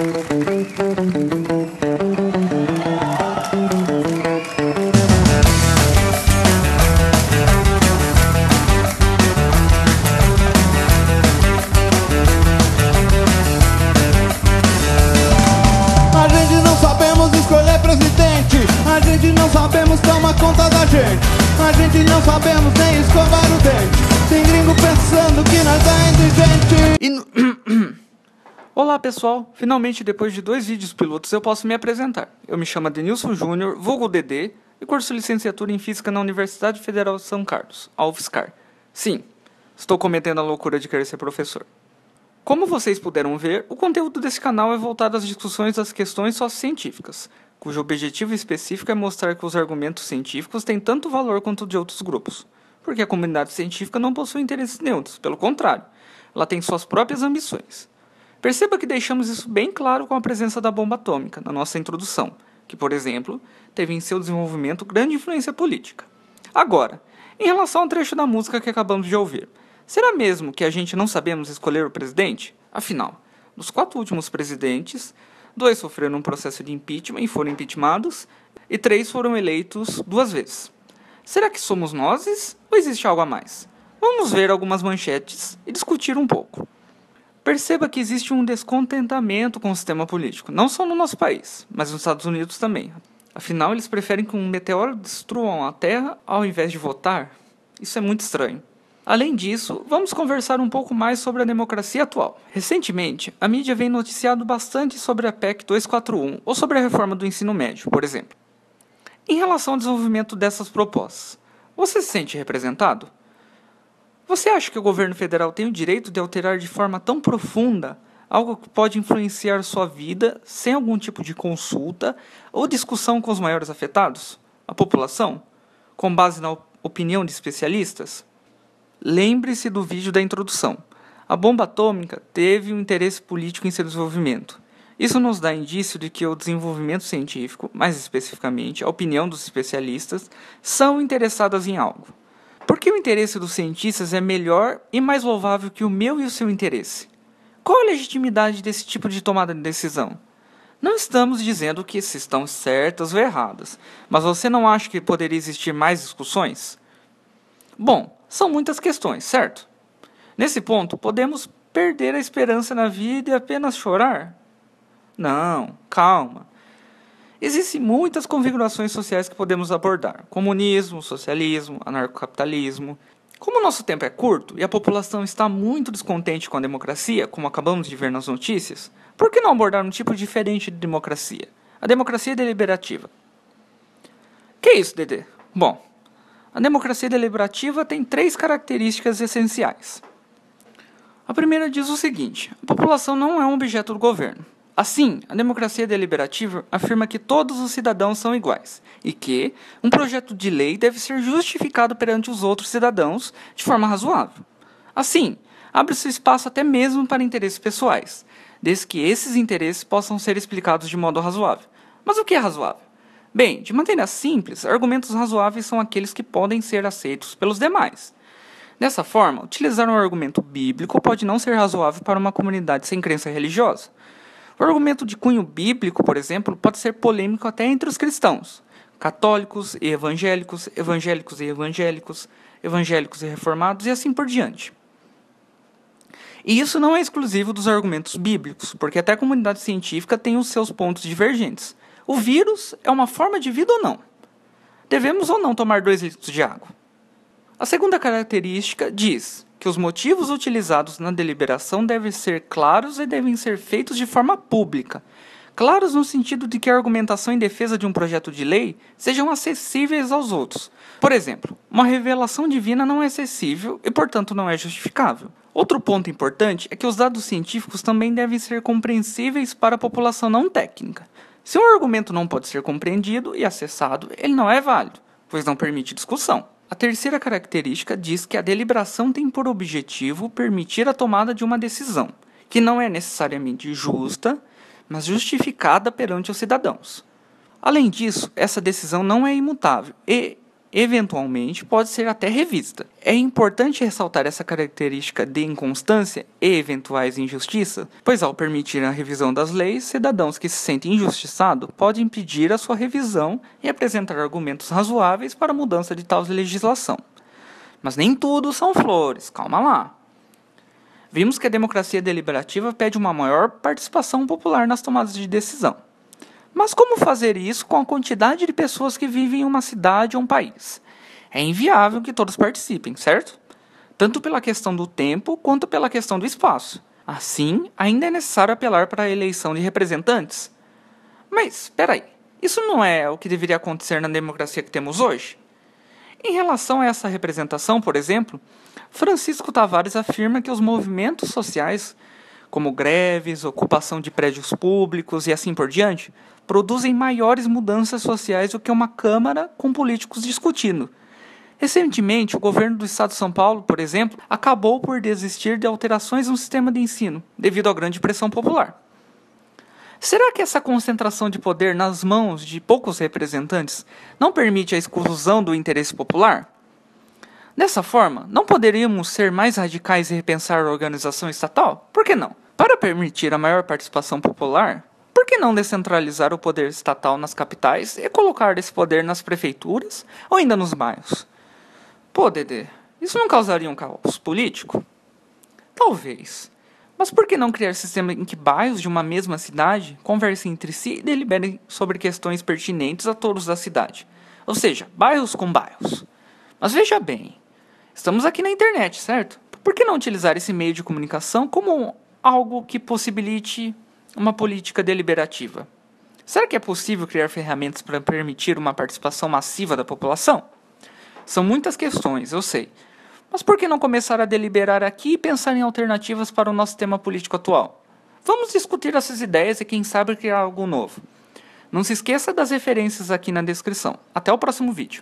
A gente não sabemos escolher presidente, a gente não sabemos tomar conta da gente, a gente não sabemos nem escovar o dente. Tem gringo pensando que nós é inteligente. Olá pessoal, finalmente depois de 2 vídeos pilotos eu posso me apresentar. Eu me chamo Denilson Júnior, vulgo Dedê, e curso licenciatura em Física na Universidade Federal de São Carlos, a UFSCar. Sim, estou cometendo a loucura de querer ser professor. Como vocês puderam ver, o conteúdo desse canal é voltado às discussões das questões sociocientíficas, cujo objetivo específico é mostrar que os argumentos científicos têm tanto valor quanto de outros grupos, porque a comunidade científica não possui interesses neutros, pelo contrário, ela tem suas próprias ambições. Perceba que deixamos isso bem claro com a presença da bomba atômica na nossa introdução, que, por exemplo, teve em seu desenvolvimento grande influência política. Agora, em relação ao trecho da música que acabamos de ouvir, será mesmo que a gente não sabemos escolher o presidente? Afinal, dos 4 últimos presidentes, 2 sofreram um processo de impeachment e foram impeachmados, e 3 foram eleitos 2 vezes. Será que somos nós ou existe algo a mais? Vamos ver algumas manchetes e discutir um pouco. Perceba que existe um descontentamento com o sistema político, não só no nosso país, mas nos Estados Unidos também. Afinal, eles preferem que um meteoro destrua a Terra ao invés de votar? Isso é muito estranho. Além disso, vamos conversar um pouco mais sobre a democracia atual. Recentemente, a mídia vem noticiando bastante sobre a PEC 241 ou sobre a reforma do ensino médio, por exemplo. Em relação ao desenvolvimento dessas propostas, você se sente representado? Você acha que o governo federal tem o direito de alterar de forma tão profunda algo que pode influenciar sua vida sem algum tipo de consulta ou discussão com os maiores afetados, a população, com base na opinião de especialistas? Lembre-se do vídeo da introdução. A bomba atômica teve um interesse político em seu desenvolvimento. Isso nos dá indício de que o desenvolvimento científico, mais especificamente a opinião dos especialistas, são interessadas em algo. Por que o interesse dos cientistas é melhor e mais louvável que o meu e o seu interesse? Qual a legitimidade desse tipo de tomada de decisão? Não estamos dizendo que se estão certas ou erradas, mas você não acha que poderia existir mais discussões? Bom, são muitas questões, certo? Nesse ponto, podemos perder a esperança na vida e apenas chorar? Não, calma. Existem muitas configurações sociais que podemos abordar: comunismo, socialismo, anarcocapitalismo. Como o nosso tempo é curto e a população está muito descontente com a democracia, como acabamos de ver nas notícias, por que não abordar um tipo diferente de democracia? A democracia deliberativa. Que é isso, Dedê? Bom, a democracia deliberativa tem 3 características essenciais. A primeira diz o seguinte: a população não é um objeto do governo. Assim, a democracia deliberativa afirma que todos os cidadãos são iguais e que um projeto de lei deve ser justificado perante os outros cidadãos de forma razoável. Assim, abre-se espaço até mesmo para interesses pessoais, desde que esses interesses possam ser explicados de modo razoável. Mas o que é razoável? Bem, de maneira simples, argumentos razoáveis são aqueles que podem ser aceitos pelos demais. Dessa forma, utilizar um argumento bíblico pode não ser razoável para uma comunidade sem crença religiosa. O argumento de cunho bíblico, por exemplo, pode ser polêmico até entre os cristãos, católicos e evangélicos, evangélicos e evangélicos, evangélicos e reformados e assim por diante. E isso não é exclusivo dos argumentos bíblicos, porque até a comunidade científica tem os seus pontos divergentes. O vírus é uma forma de vida ou não? Devemos ou não tomar 2 litros de água? A segunda característica diz que os motivos utilizados na deliberação devem ser claros e devem ser feitos de forma pública. Claros no sentido de que a argumentação em defesa de um projeto de lei sejam acessíveis aos outros. Por exemplo, uma revelação divina não é acessível e, portanto, não é justificável. Outro ponto importante é que os dados científicos também devem ser compreensíveis para a população não técnica. Se um argumento não pode ser compreendido e acessado, ele não é válido, pois não permite discussão. A terceira característica diz que a deliberação tem por objetivo permitir a tomada de uma decisão, que não é necessariamente justa, mas justificada perante os cidadãos. Além disso, essa decisão não é imutável e, eventualmente pode ser até revista. É importante ressaltar essa característica de inconstância e eventuais injustiças, pois ao permitir a revisão das leis, cidadãos que se sentem injustiçados podem pedir a sua revisão e apresentar argumentos razoáveis para a mudança de tal legislação. Mas nem tudo são flores, calma lá. Vimos que a democracia deliberativa pede uma maior participação popular nas tomadas de decisão. Mas como fazer isso com a quantidade de pessoas que vivem em uma cidade ou um país? É inviável que todos participem, certo? Tanto pela questão do tempo quanto pela questão do espaço. Assim, ainda é necessário apelar para a eleição de representantes. Mas, espera aí, isso não é o que deveria acontecer na democracia que temos hoje? Em relação a essa representação, por exemplo, Francisco Tavares afirma que os movimentos sociais, como greves, ocupação de prédios públicos e assim por diante, produzem maiores mudanças sociais do que uma Câmara com políticos discutindo. Recentemente, o governo do estado de São Paulo, por exemplo, acabou por desistir de alterações no sistema de ensino, devido à grande pressão popular. Será que essa concentração de poder nas mãos de poucos representantes não permite a exclusão do interesse popular? Dessa forma, não poderíamos ser mais radicais e repensar a organização estatal? Por que não? Para permitir a maior participação popular, por que não descentralizar o poder estatal nas capitais e colocar esse poder nas prefeituras ou ainda nos bairros? Pô, Dedê, isso não causaria um caos político? Talvez. Mas por que não criar um sistema em que bairros de uma mesma cidade conversem entre si e deliberem sobre questões pertinentes a todos da cidade? Ou seja, bairros com bairros. Mas veja bem, estamos aqui na internet, certo? Por que não utilizar esse meio de comunicação como algo que possibilite uma política deliberativa? Será que é possível criar ferramentas para permitir uma participação massiva da população? São muitas questões, eu sei. Mas por que não começar a deliberar aqui e pensar em alternativas para o nosso sistema político atual? Vamos discutir essas ideias e quem sabe criar algo novo. Não se esqueça das referências aqui na descrição. Até o próximo vídeo.